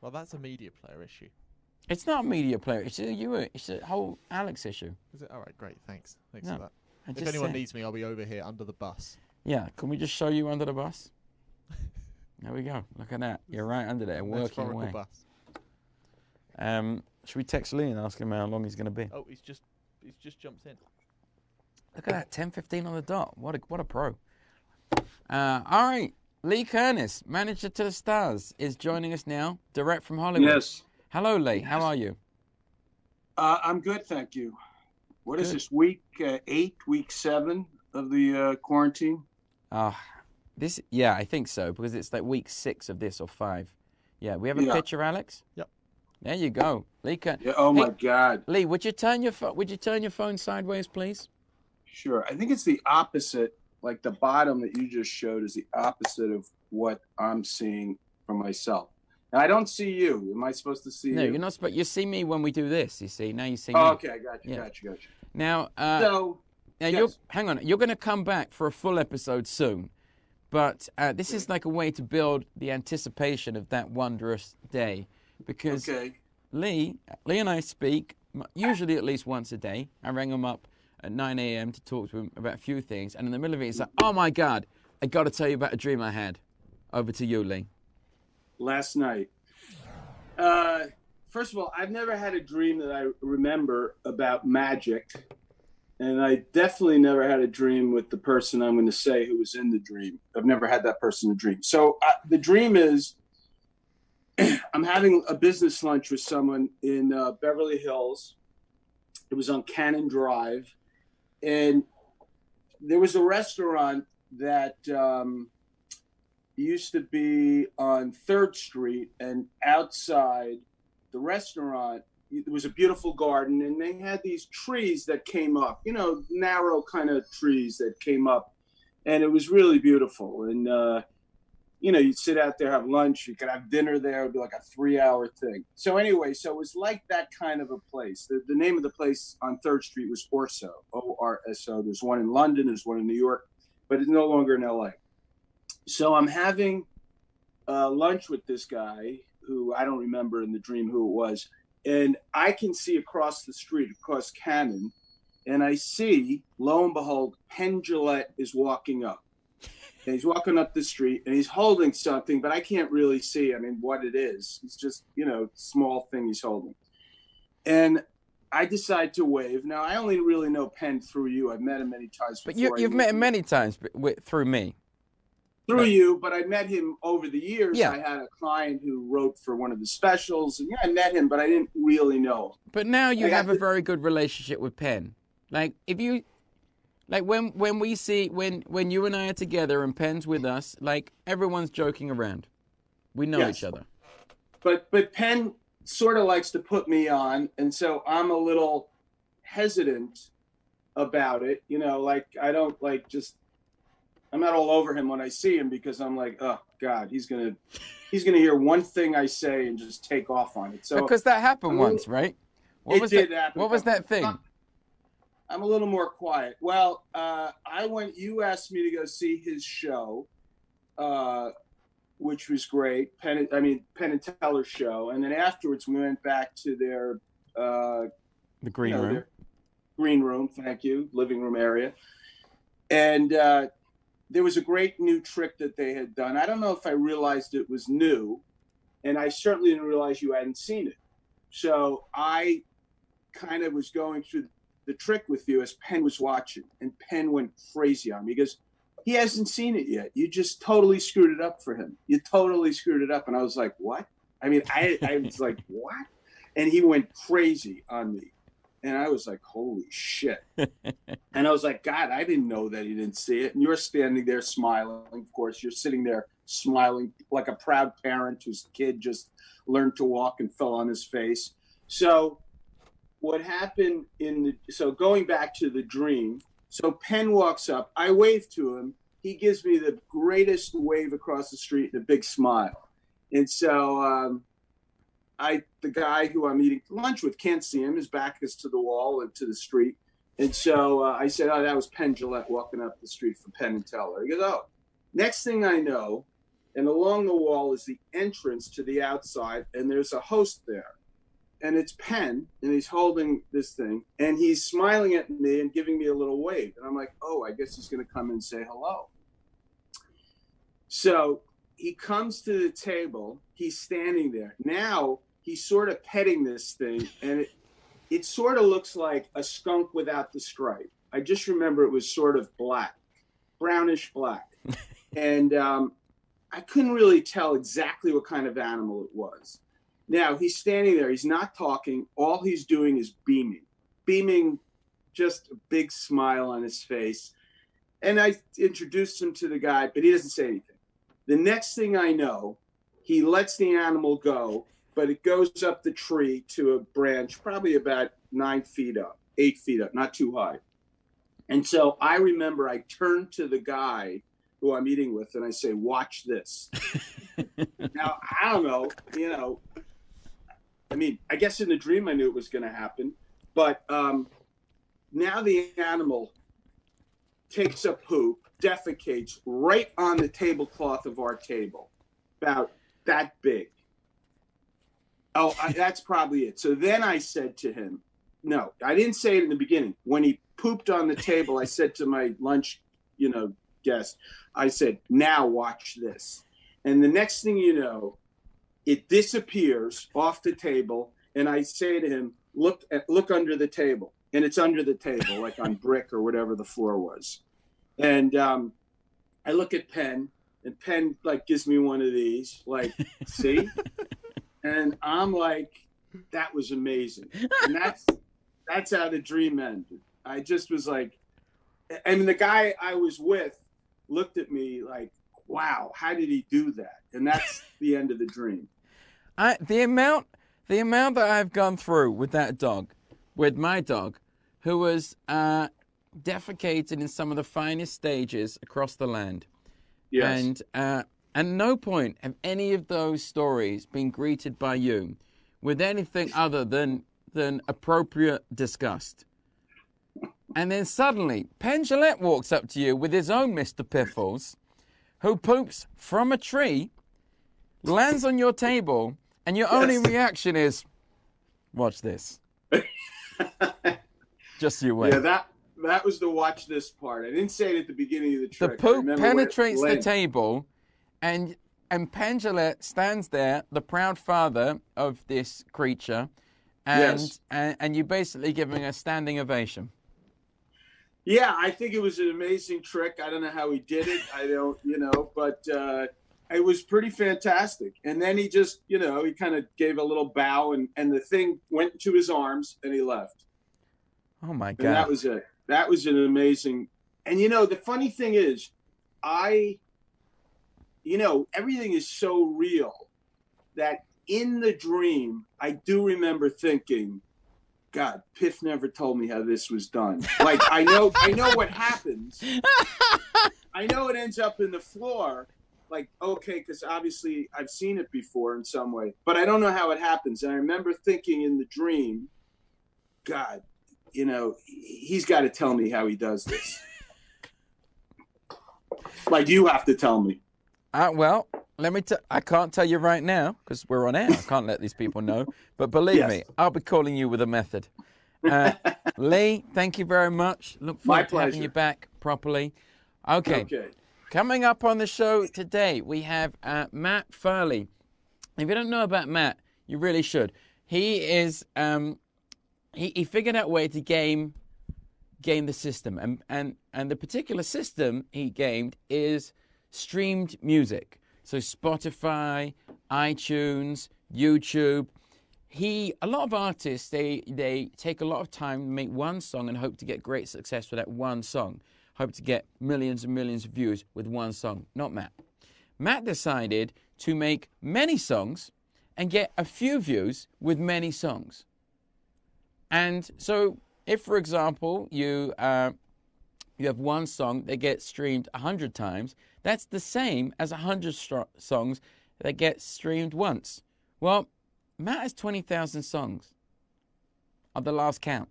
Oh, that's a media player issue. It's not a media player. It's a whole Alex issue. Is it? All right, great. Thanks for that. If anyone needs me, I'll be over here under the bus. Yeah, can we just show you under the bus? There we go. Look at that. You're right under there, working away. Bus. Should we text Lee and ask him how long he's going to be? Oh, he's just jumped in. Look at that, 10:15 on the dot. What a pro. All right, Lee Curtis, manager to the stars, is joining us now, direct from Hollywood. Yes. Hello, Lee. How are you? I'm good, thank you. What is this, week 8, week 7 of the quarantine? I think so, because it's like week 6 of this or 5. Yeah, we have a picture, Alex. Yep. There you go, Lee. My God, Lee, would you turn your phone sideways, please? Sure. I think it's the opposite. Like the bottom that you just showed is the opposite of what I'm seeing for myself. And I don't see you. Am I supposed to see you? No, you're not supposed. You see me when we do this. You see, now you see me. Okay, I got you. Now, yes. hang on. You're going to come back for a full episode soon, but this is like a way to build the anticipation of that wondrous day, because Lee and I speak usually at least once a day. I rang him up at 9 a.m. to talk to him about a few things, and in the middle of it, he's like, "Oh my God, I got to tell you about a dream I had." Over to you, Lee. Last night. First of all, I've never had a dream that I remember about magic. And I definitely never had a dream with the person I'm going to say who was in the dream. I've never had that person in a dream. So the dream is I'm having a business lunch with someone in Beverly Hills. It was on Cannon Drive. And there was a restaurant that used to be on 3rd Street, and outside the restaurant, there was a beautiful garden, and they had these trees that came up, narrow kind of trees that came up, and it was really beautiful. And, you'd sit out there, have lunch, you could have dinner there, it'd be like a 3-hour thing. So anyway, so it was like that kind of a place. The name of the place on 3rd Street was Orso, O-R-S-O. There's one in London, there's one in New York, but it's no longer in L.A. So I'm having lunch with this guy who I don't remember in the dream who it was. And I can see across the street, across Cannon, and I see, lo and behold, Penn Jillette is walking up. And he's walking up the street, and he's holding something, but I can't really see, what it is. It's just, small thing he's holding. And I decide to wave. Now, I only really know Penn through you. I've met him many times before. But you've met him many times through me. Through you, but I met him over the years. Yeah. I had a client who wrote for one of the specials, and I met him, but I didn't really know him. But now you have a very good relationship with Penn. Like if you, like when we see when you and I are together and Penn's with us, like everyone's joking around. We know each other. But Penn sort of likes to put me on, and so I'm a little hesitant about it. I don't I'm not all over him when I see him, because I'm like, oh God, he's gonna hear one thing I say and just take off on it. So because that happened once, right? It did happen. What was that thing? I'm a little more quiet. Well, you asked me to go see his show, which was great. Penn and Teller's show, and then afterwards we went back to their the green room. Their green room, thank you, living room area, and. There was a great new trick that they had done. I don't know if I realized it was new, and I certainly didn't realize you hadn't seen it. So I kind of was going through the trick with you as Penn was watching, and Penn went crazy on me because he hasn't seen it yet. You just totally screwed it up for him. You totally screwed it up. And I was like, what? I was like, what? And he went crazy on me. And I was like, holy shit. And I was like, God, I didn't know that he didn't see it. And you're standing there smiling. Of course, you're sitting there smiling like a proud parent whose kid just learned to walk and fell on his face. So what happened so going back to the dream, so Penn walks up, I wave to him. He gives me the greatest wave across the street and a big smile. And so, the guy who I'm eating lunch with can't see him. His back is to the wall and to the street. And so I said, oh, that was Penn Jillette walking up the street from Penn and Teller. He goes, oh, next thing I know, and along the wall is the entrance to the outside, and there's a host there. And it's Penn, and he's holding this thing, and he's smiling at me and giving me a little wave. And I'm like, oh, I guess he's going to come and say hello. So he comes to the table. He's standing there. Now he's sort of petting this thing, and it sort of looks like a skunk without the stripe. I just remember it was sort of black, brownish black. And I couldn't really tell exactly what kind of animal it was. Now, he's standing there. He's not talking. All he's doing is beaming, just a big smile on his face. And I introduced him to the guy, but he doesn't say anything. The next thing I know, he lets the animal go, but it goes up the tree to a branch, probably about 9 feet up, 8 feet up, not too high. And so I remember I turned to the guy who I'm eating with, and I say, watch this. Now, I don't know, I mean, I guess in the dream I knew it was going to happen, but now the animal takes a poop, defecates right on the tablecloth of our table, about that big. Oh, that's probably it. So then I said to him, no, I didn't say it in the beginning. When he pooped on the table, I said to my lunch, guest, I said, now watch this. And the next thing you know, it disappears off the table, and I say to him, look under the table. And it's under the table, like on brick or whatever the floor was. And I look at Penn, and Penn gives me one of these, see? And I'm like, that was amazing. And that's how the dream ended. I just was like, I mean, the guy I was with looked at me like, wow, how did he do that? And that's the end of the dream. The amount that I've gone through with that dog, with my dog, who was defecated in some of the finest stages across the land. Yes. And at no point have any of those stories been greeted by you with anything other than appropriate disgust. And then suddenly, Penn Jillette walks up to you with his own Mr. Piffles, who poops from a tree, lands on your table, and your only reaction is, watch this. Just you wait. Yeah, that was the watch this part. I didn't say it at the beginning of the trick. The poop penetrates the table, and Penn Jillette stands there, the proud father of this creature, and you basically giving a standing ovation. Yeah, I think it was an amazing trick. I don't know how he did it. I don't, but it was pretty fantastic. And then he just, he kind of gave a little bow, and the thing went into his arms, and he left. Oh, my God. And that was it. That was an amazing. And, the funny thing is, everything is so real that in the dream, I do remember thinking, God, Piff never told me how this was done. I know what happens. I know it ends up in the floor. Okay, because obviously I've seen it before in some way, but I don't know how it happens. And I remember thinking in the dream, God, he's got to tell me how he does this. You have to tell me. Well, let me I can't tell you right now because we're on air. I can't let these people know. But believe me, I'll be calling you with a method. Lee, thank you very much. Look forward to having you back properly. Okay. Coming up on the show today, we have Matt Farley. If you don't know about Matt, you really should. He is he figured out a way to game the system, and the particular system he gamed is streamed music. So Spotify, iTunes, YouTube. A lot of artists, they take a lot of time to make one song and hope to get great success with that one song. Hope to get millions and millions of views with one song. Not Matt. Matt decided to make many songs and get a few views with many songs. And so if, for example, you have one song that gets streamed 100 times, that's the same as 100 songs that get streamed once. Well, Matt has 20,000 songs at the last count.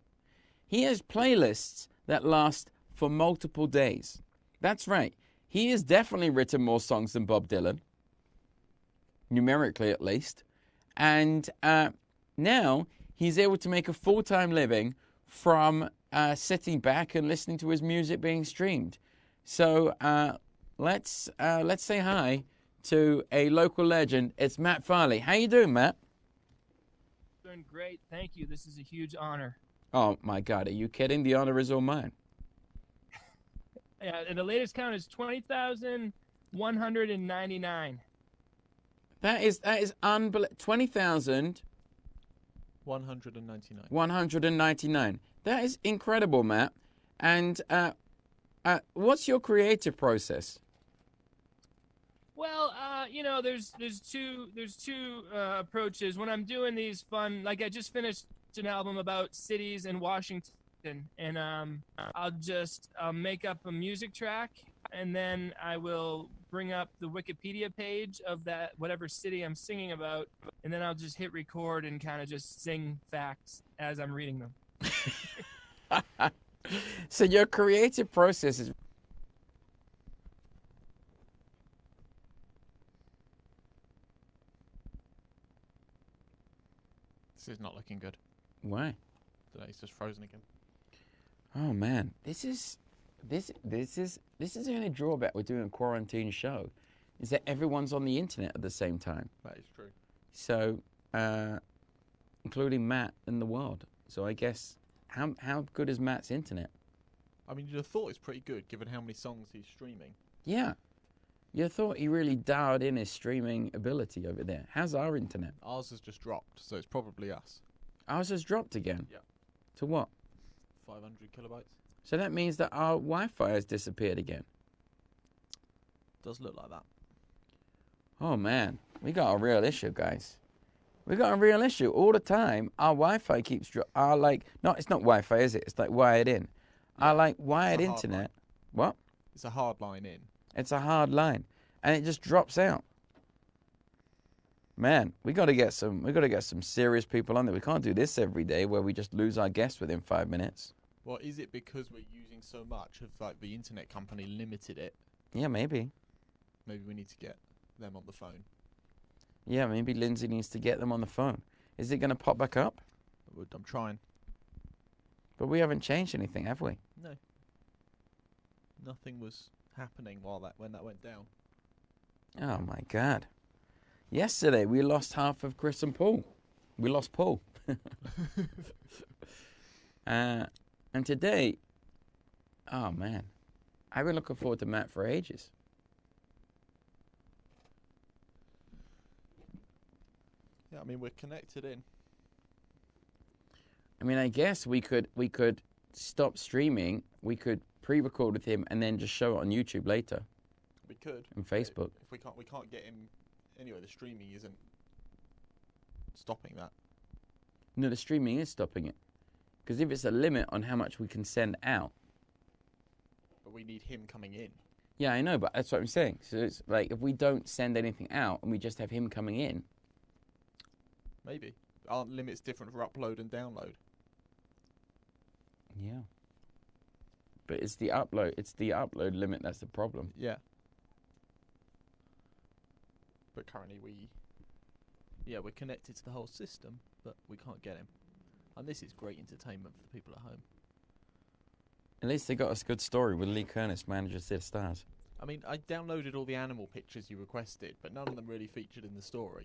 He has playlists that last for multiple days. That's right. He has definitely written more songs than Bob Dylan. numerically at least. And now he's able to make a full-time living from sitting back and listening to his music being streamed. So let's say hi to a local legend. It's Matt Farley. How you doing, Matt? Doing great. Thank you. This is a huge honor. Oh, my God. Are you kidding? The honor is all mine. Yeah, and the latest count is 20,199. That is unbelievable. 20,000. 199. 199. That is incredible, Matt. And what's your creative process? Well, there's two approaches. When I'm doing these fun, like I just finished an album about cities in Washington, and I'll make up a music track, and then I will bring up the Wikipedia page of that whatever city I'm singing about, and then I'll just hit record and kind of just sing facts as I'm reading them. So your creative process is... This is not looking good. Why? He's just frozen again. Oh man, this is the only drawback with doing a quarantine show, is that everyone's on the internet at the same time. That is true. So, including Matt and the world. So I guess how good is Matt's internet? I mean, you'd have thought it's pretty good given how many songs he's streaming. Yeah, you thought he really dialed in his streaming ability over there. How's our internet? Ours has just dropped, so it's probably us. Ours has dropped again. Yeah. To what? 500 kilobytes. So that means that our Wi-Fi has disappeared again. Does look like that. Oh man, we got a real issue, guys. We got a real issue all the time. Our Wi-Fi keeps it's not Wi-Fi, is it? It's like wired in. Yeah. Our wired It's a hard internet. line. What? It's a hard line in. It's a hard line, and it just drops out. Man, we got to get some serious people on there. We can't do this every day where we just lose our guests within 5 minutes. Well, is it because we're using so much of the internet company limited it? Yeah, maybe. Maybe we need to get them on the phone. Yeah, maybe Lindsay needs to get them on the phone. Is it going to pop back up? I'm trying. But we haven't changed anything, have we? No. Nothing was happening when that went down. Oh my God. Yesterday we lost half of Chris and Paul. We lost Paul. And today, oh man, I've been looking forward to Matt for ages. Yeah, I mean, we're connected in. I mean, I guess we could stop streaming. We could pre-record with him and then just show it on YouTube later. We could. And Facebook. If we can't get him. Anyway, the streaming isn't stopping that. No, the streaming is stopping it. Because if it's a limit on how much we can send out. But we need him coming in. Yeah, I know, but that's what I'm saying. So it's like if we don't send anything out and we just have him coming in. Maybe. Aren't limits different for upload and download? Yeah. But it's the upload limit that's the problem. Yeah. But currently we're connected to the whole system, but we can't get him. And this is great entertainment for the people at home. At least they got us a good story with Lee Curtis, manager of Stars. I mean, I downloaded all the animal pictures you requested, but none of them really featured in the story.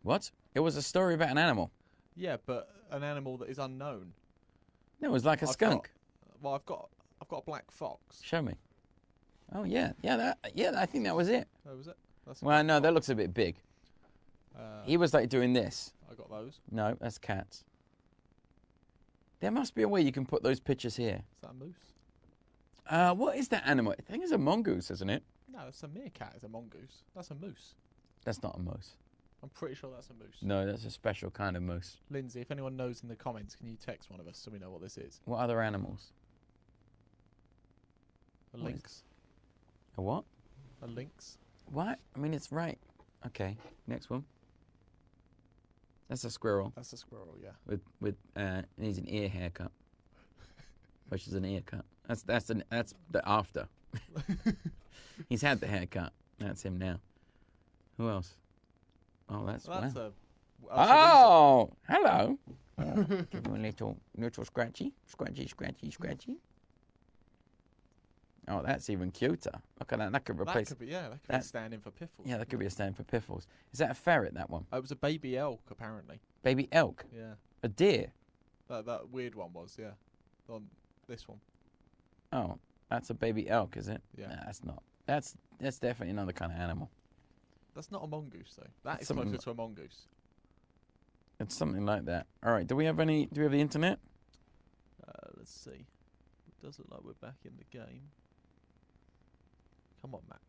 What? It was a story about an animal. Yeah, but an animal that is unknown. No, it was like a skunk. I've got a black fox. Show me. Oh yeah, I think that was it. Oh, was it? Well, no, that looks a bit big. He was like doing this. I got those. No, that's cats. There must be a way you can put those pictures here. Is that a moose? What is that animal? I think it's a mongoose, isn't it? No, it's a meerkat. It's a mongoose. That's a moose. That's not a moose. I'm pretty sure that's a moose. No, that's a special kind of moose. Lindsay, if anyone knows in the comments, can you text one of us so we know what this is? What other animals? A lynx. A what? A lynx. What? I mean, it's right. Okay, next one. That's a squirrel. That's a squirrel, yeah. With needs an ear haircut. Which is an ear cut. That's the after. He's had the haircut. That's him now. Who else? Oh, that's Well, that's wow. a. Oh, hello. Give him a little scratchy. Oh, that's even cuter. Look at that. That could replace. That could be, yeah, that could be standing for Piffles. Yeah, that could be a stand for Piffles. Is that a ferret, that one? It was a baby elk, apparently. Baby elk? Yeah. A deer? That weird one was, yeah. On this one. Oh, that's a baby elk, is it? Yeah. Nah, that's not. That's definitely another kind of animal. That's not a mongoose, though. That is something closer to a mongoose. It's something like that. All right. Do we have the internet? Let's see. It does look like we're back in the game. Come on, Matt.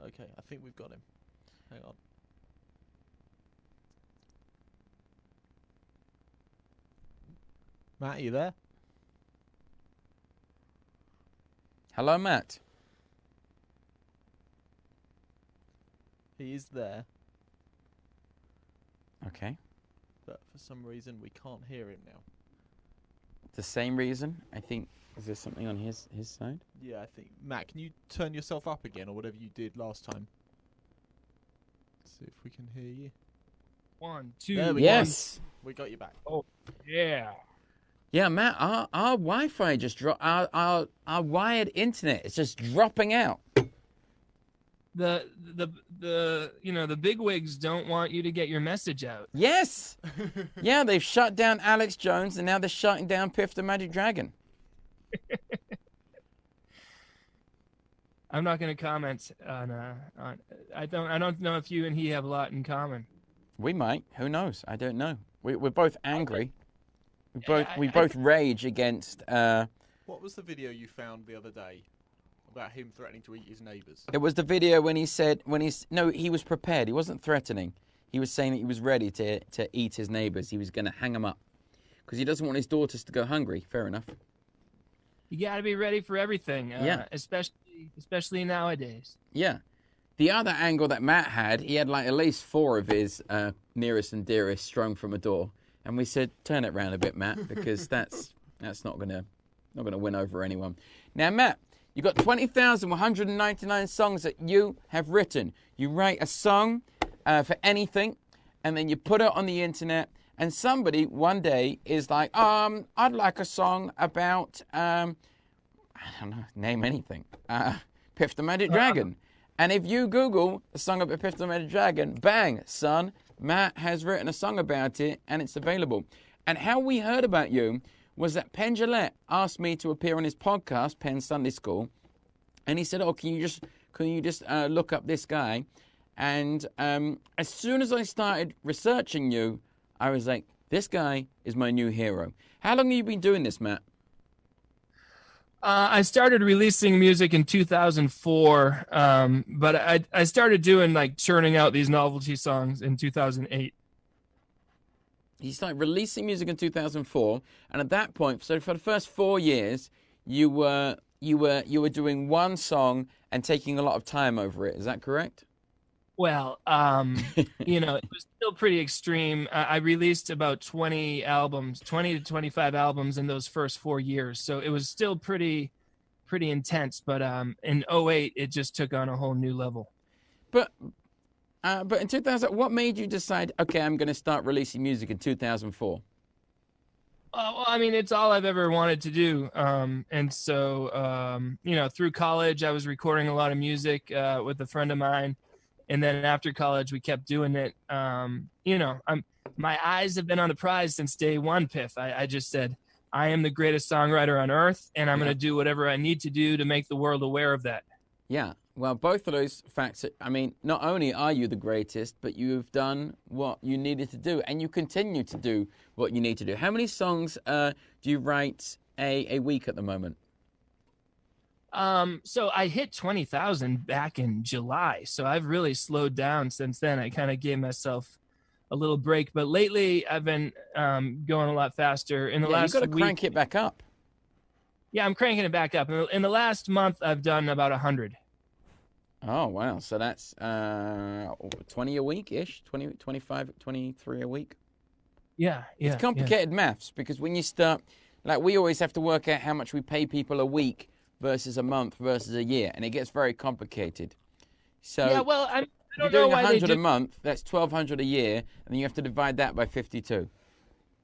Okay, I think we've got him. Hang on. Matt, are you there? Hello, Matt. He is there, Okay. but for some reason we can't hear him now. The same reason, I think. Is there something on his side? Yeah, I think. Matt, can you turn yourself up again, or whatever you did last time? See if we can hear you. 1, 2. There we Yes. We got you back. Oh, yeah. Yeah, Matt. Our Wi-Fi just dropped. Our wired internet is just dropping out. The bigwigs don't want you to get your message out. Yes. Yeah, they've shut down Alex Jones, and now they're shutting down Piff the Magic Dragon. I'm not going to comment on. I don't know if you and he have a lot in common. We might. Who knows? I don't know. We're both angry. We I- both rage against. What was the video you found the other day about him threatening to eat his neighbours? It was the video when he said he was prepared. He wasn't threatening. He was saying that he was ready to eat his neighbours. He was going to hang them up because he doesn't want his daughters to go hungry. Fair enough. You got to be ready for everything. Yeah. Especially nowadays. Yeah. The other angle that Matt had, he had like at least 4 of his nearest and dearest strung from a door, and we said, "Turn it round a bit, Matt, because that's not gonna win over anyone." Now, Matt, you got 20,199 songs that you have written. You write a song for anything, and then you put it on the internet. And somebody one day is like, I'd like a song about, I don't know, name anything, Piff the Magic Dragon. And if you Google a song about Piff the Magic Dragon, bang, son, Matt has written a song about it, and it's available. And how we heard about you was that Penn Jillette asked me to appear on his podcast, Penn Sunday School, and he said, "Oh, can you just look up this guy?" And as soon as I started researching you, I was like, this guy is my new hero. How long have you been doing this, Matt? I started releasing music in 2004, but I started doing like churning out these novelty songs in 2008. You started releasing music in 2004, and at that point, so for the first 4 years, you were doing one song and taking a lot of time over it. Is that correct? Well, it was still pretty extreme. I released about 20 to 25 albums in those first 4 years. So it was still pretty intense. But in 2008, it just took on a whole new level. But in 2000, what made you decide, okay, I'm going to start releasing music in 2004? Well, I mean, it's all I've ever wanted to do. And so, through college, I was recording a lot of music with a friend of mine. And then after college, we kept doing it. My eyes have been on the prize since day one, Piff. I just said, I am the greatest songwriter on earth, and I'm going to do whatever I need to do to make the world aware of that. Yeah. Well, both of those facts, I mean, not only are you the greatest, but you've done what you needed to do, and you continue to do what you need to do. How many songs do you write a week at the moment? So I hit 20,000 back in July. So I've really slowed down since then. I kind of gave myself a little break, but lately I've been going a lot faster. In the last you've got to week, crank it back up. Yeah, I'm cranking it back up. In the last month, I've done about 100. Oh, wow. So that's 20 a week-ish, 20, 25, 23 a week. Yeah. It's complicated maths because when you start, like we always have to work out how much we pay people a week versus a month versus a year, and it gets very complicated. So yeah, well, I'm If you're doing 100 a month, that's 1,200 a year, and then you have to divide that by 52.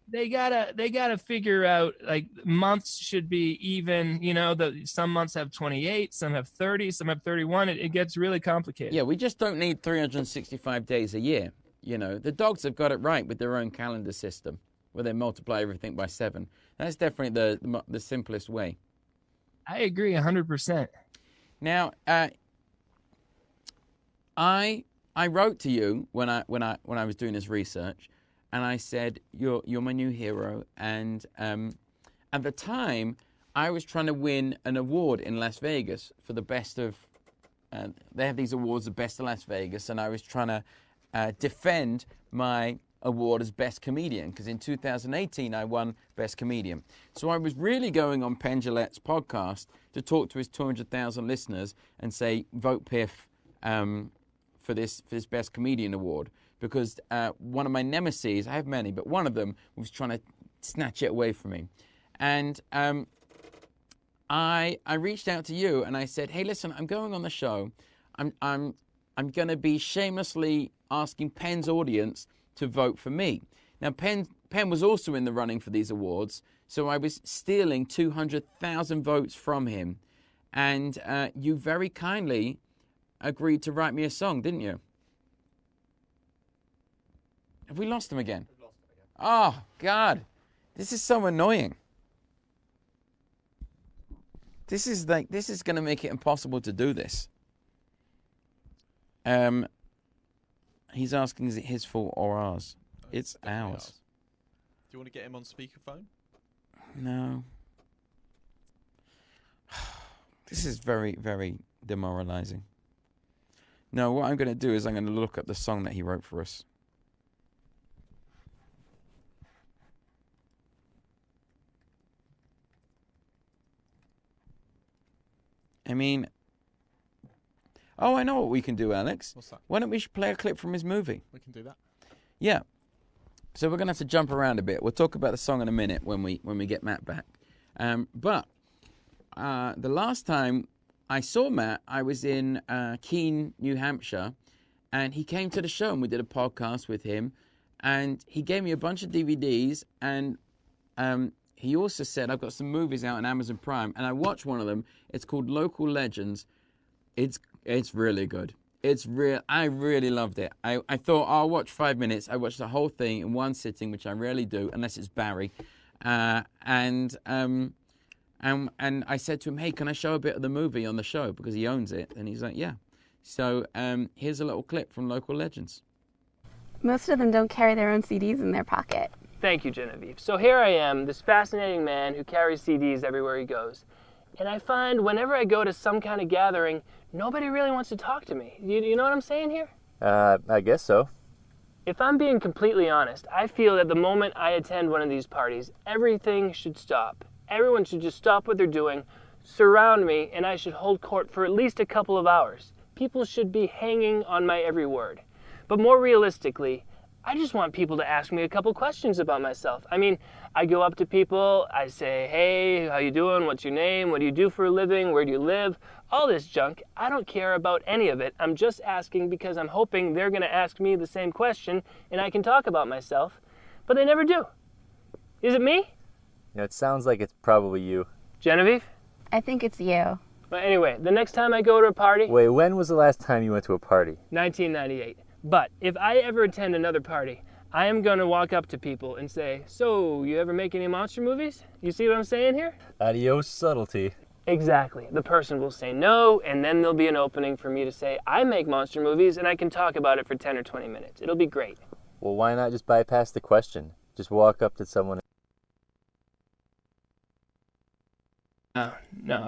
They gotta figure out, like, months should be even. You know, some months have 28, some have 30, some have 31. It gets really complicated. Yeah, we just don't need 365 days a year. You know, the dogs have got it right with their own calendar system, where they multiply everything by 7. That's definitely the simplest way. I agree 100%. Now, I wrote to you when I was doing this research, and I said you're my new hero. And at the time, I was trying to win an award in Las Vegas for the best of. They have these awards, the best of Las Vegas, and I was trying to defend my award as best comedian, because in 2018 I won best comedian. So I was really going on Penn Jillette's podcast to talk to his 200,000 listeners and say, vote Piff for this best comedian award, because one of my nemesis, I have many, but one of them was trying to snatch it away from me. And I reached out to you and I said, hey, listen, I'm going on the show. I'm going to be shamelessly asking Penn's audience to vote for me. Now, Penn was also in the running for these awards, so I was stealing 200,000 votes from him. And you very kindly agreed to write me a song, didn't you? Have we lost him again? We've lost him again. Oh, God. This is so annoying. This is going to make it impossible to do this. He's asking, is it his fault or ours? No, it's ours. Do you want to get him on speakerphone? No. This is very, very demoralizing. No, what I'm going to do is I'm going to look up the song that he wrote for us. I mean... Oh, I know what we can do, Alex. What's that? Why don't we play a clip from his movie? We can do that. Yeah. So we're going to have to jump around a bit. We'll talk about the song in a minute when we get Matt back. But the last time I saw Matt, I was in Keene, New Hampshire, and he came to the show and we did a podcast with him. And he gave me a bunch of DVDs, and he also said, I've got some movies out on Amazon Prime, and I watched one of them. It's called Local Legends. It's really good. It's real. I really loved it. I thought, I'll watch 5 minutes. I watched the whole thing in one sitting, which I rarely do, unless it's Barry. And I said to him, hey, can I show a bit of the movie on the show? Because he owns it. And he's like, yeah. So here's a little clip from Local Legends. Most of them don't carry their own CDs in their pocket. Thank you, Genevieve. So here I am, this fascinating man who carries CDs everywhere he goes. And I find whenever I go to some kind of gathering, nobody really wants to talk to me. You know what I'm saying here? I guess so. If I'm being completely honest, I feel that the moment I attend one of these parties, everything should stop. Everyone should just stop what they're doing, surround me, and I should hold court for at least a couple of hours. People should be hanging on my every word. But more realistically, I just want people to ask me a couple questions about myself. I mean, I go up to people, I say, hey, how you doing? What's your name? What do you do for a living? Where do you live? All this junk. I don't care about any of it. I'm just asking because I'm hoping they're going to ask me the same question and I can talk about myself. But they never do. Is it me? You know, it sounds like it's probably you. Genevieve? I think it's you. But anyway, the next time I go to a party... Wait, when was the last time you went to a party? 1998. But if I ever attend another party, I am going to walk up to people and say, so, you ever make any monster movies? You see what I'm saying here? Adios, subtlety. Exactly. The person will say no, and then there'll be an opening for me to say, I make monster movies, and I can talk about it for 10 or 20 minutes. It'll be great. Well, why not just bypass the question? Just walk up to someone. No,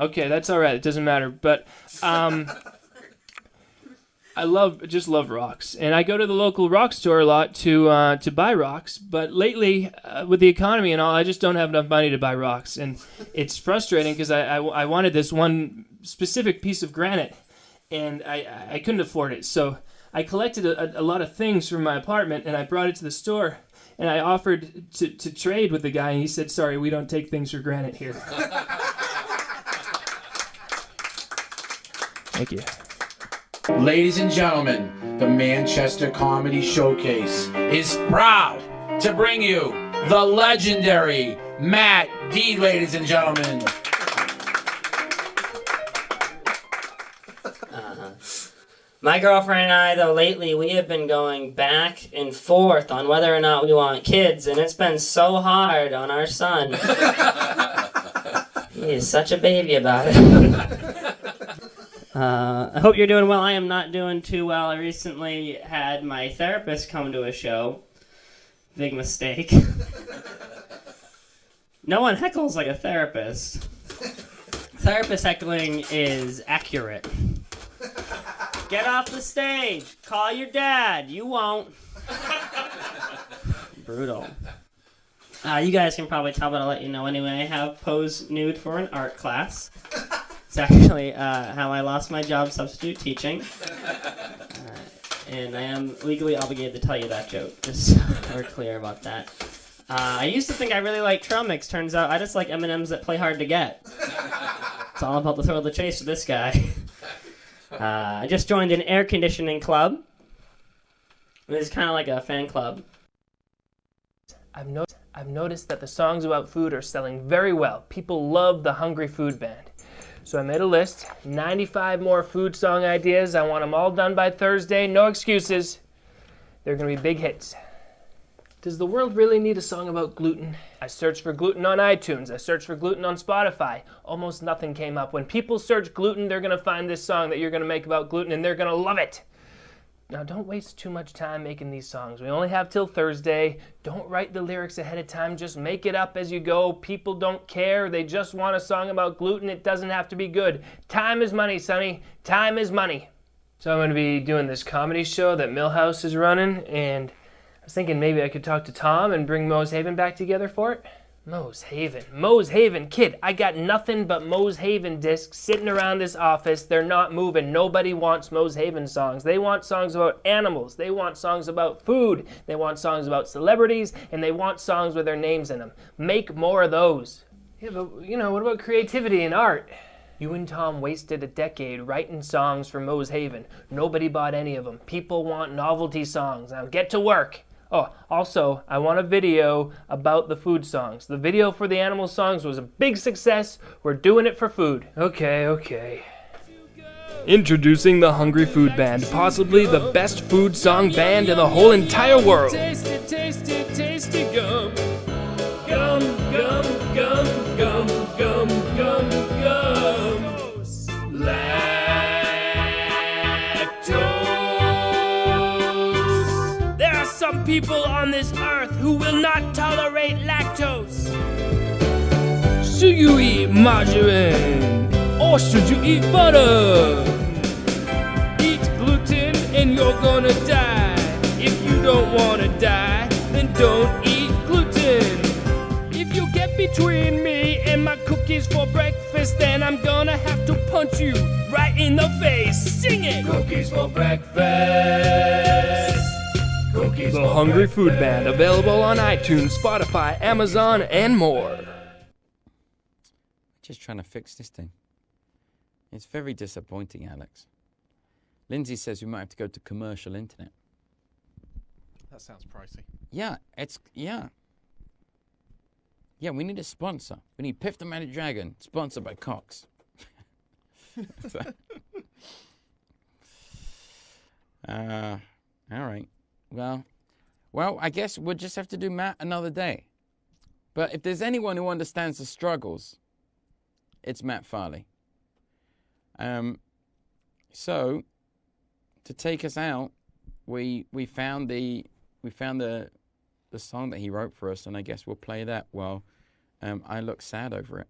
okay, that's all right. It doesn't matter. But I just love rocks, and I go to the local rock store a lot to buy rocks. But lately, with the economy and all, I just don't have enough money to buy rocks, and it's frustrating because I wanted this one specific piece of granite, and I couldn't afford it. So I collected a lot of things from my apartment, and I brought it to the store, and I offered to trade with the guy, and he said, "Sorry, we don't take things for granted here." Thank you. Ladies and gentlemen, the Manchester Comedy Showcase is proud to bring you the legendary Matt D, ladies and gentlemen. My girlfriend and I, though, lately, we have been going back and forth on whether or not we want kids, and it's been so hard on our son. He is such a baby about it. I hope you're doing well. I am not doing too well. I recently had my therapist come to a show. Big mistake. No one heckles like a therapist. Therapist heckling is accurate. Get off the stage. Call your dad. You won't. Brutal. You guys can probably tell, but I'll let you know anyway. I have posed nude for an art class. It's actually how I lost my job substitute teaching. And I am legally obligated to tell you that joke, just so we're clear about that. I used to think I really liked trail mix. Turns out I just like M&Ms that play hard to get. It's all about the thrill of the chase for this guy. I just joined an air conditioning club. It's kind of like a fan club. I've noticed that the songs about food are selling very well. People love the Hungry Food Band. So I made a list, 95 more food song ideas. I want them all done by Thursday, no excuses. They're gonna be big hits. Does the world really need a song about gluten? I searched for gluten on iTunes. I searched for gluten on Spotify. Almost nothing came up. When people search gluten, they're gonna find this song that you're gonna make about gluten and they're gonna love it. Now don't waste too much time making these songs. We only have till Thursday. Don't write the lyrics ahead of time. Just make it up as you go. People don't care. They just want a song about gluten. It doesn't have to be good. Time is money, Sonny. Time is money. So I'm going to be doing this comedy show that Millhouse is running, and I was thinking maybe I could talk to Tom and bring Mose Haven back together for it. Mose Haven, kid, I got nothing but Mose Haven discs sitting around this office. They're not moving. Nobody wants Mose Haven songs. They want songs about animals. They want songs about food. They want songs about celebrities, and they want songs with their names in them. Make more of those. Yeah, but, what about creativity and art? You and Tom wasted a decade writing songs for Mose Haven. Nobody bought any of them. People want novelty songs. Now get to work. Oh, also, I want a video about the food songs. The video for the animal songs was a big success. We're doing it for food. Okay. Introducing the Hungry Food Band, possibly the best food song band in the whole entire world. Tasty, tasty, tasty gum. Gum, gum, gum, gum, gum, gum, gum. Lactose. There are some people on this earth who will not tolerate lactose. Should you eat margarine? Or should you eat butter? Eat gluten and you're gonna die. If you don't wanna die, then don't eat gluten. If you get between me and my cookies for breakfast, then I'm gonna have to punch you right in the face. Sing it! Cookies for breakfast. Cookies the Hungry Food Band, available on iTunes, Spotify, Amazon, and more. Just trying to fix this thing. It's very disappointing, Alex. Lindsay says we might have to go to commercial internet. That sounds pricey. Yeah. Yeah, we need a sponsor. We need Piff the Magic Dragon, sponsored by Cox. All right. Well, I guess we'll just have to do Matt another day. But if there's anyone who understands the struggles, it's Matt Farley. So to take us out, we found the song that he wrote for us, and I guess we'll play that while I look sad over it.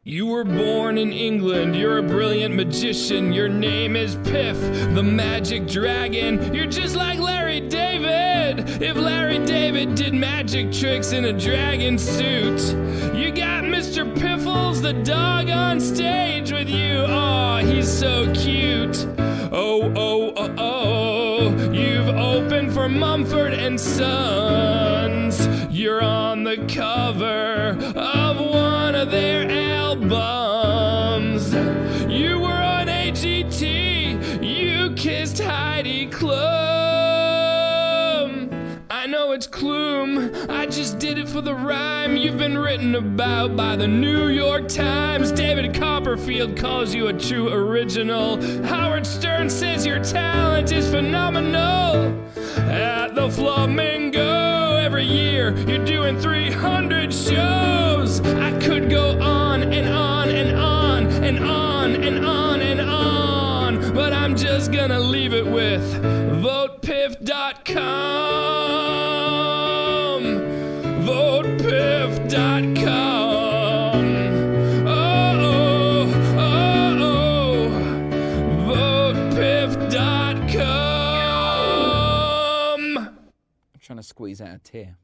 You were born in England, you're a brilliant magician. Your name is Piff, the magic dragon. You're just like Larry David, if Larry David did magic tricks in a dragon suit. You got Mr. Piffles, the dog, on stage with you. Oh, he's so cute. Oh, you've opened for Mumford and Sons. You're on the cover of one of their albums. You were on AGT, clum. I know it's gloom. I just did it for the rhyme. You've been written about by the New York Times. David Copperfield calls you a true original. Howard Stern says your talent is phenomenal. At the Flamingo every year, you're doing 300 shows. I could go on and on and on and on and on and on, but I'm just gonna leave it with votepiff.com. Votepiff.com. Oh, oh, oh, votepiff.com. I'm trying to squeeze out a tear.